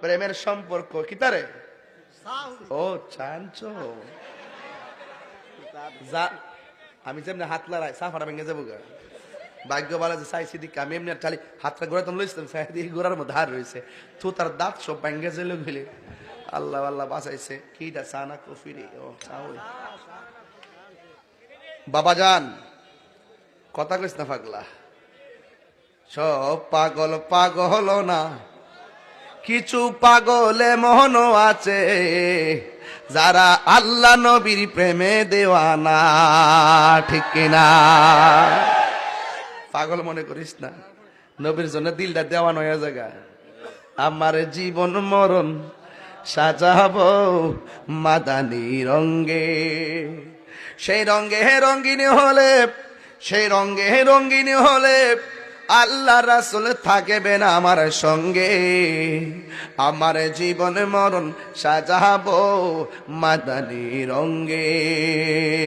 প্রেমের সম্পর্ক কি তারে ও চাঞ্চো যা আমি যেমনি হাত লড়াই সাফাটা ভেঙে যাবো গা ভাগ্য বলা যে চাইছি দিকে আমি এমনি খালি হাতটা ঘোরা তো লইছিলাম দিয়ে ঘোরার মধ্যে হার রয়েছে তো তার দাঁত সব ভেঙে যেল গেলে আল্লাহ আল্লাহ বাঁচাইছে কিটা চানা কফি রে ও চাও বাবা যান কথা কইস না পাগলা সব পাগল পাগল না কিছু পাগলে মন আছে যারা আল্লাহ নবীর প্রেমে দেওয়ানা ঠিক কিনা পাগল মনে করিস না নবীর জন্য দিলটা দেওয়ানো হয়ে জায়গা আমার জীবন মরণ সাজাবো মাদানি রঙ্গে সেই রঙ্গে রঙ্গিনী হলে সেই রঙ্গে রঙ্গিনী হলে আল্লাহ রাসূল থাকবেন আমার সঙ্গে আমার জীবন মরণ সাজাবো মাদানি রঙ্গে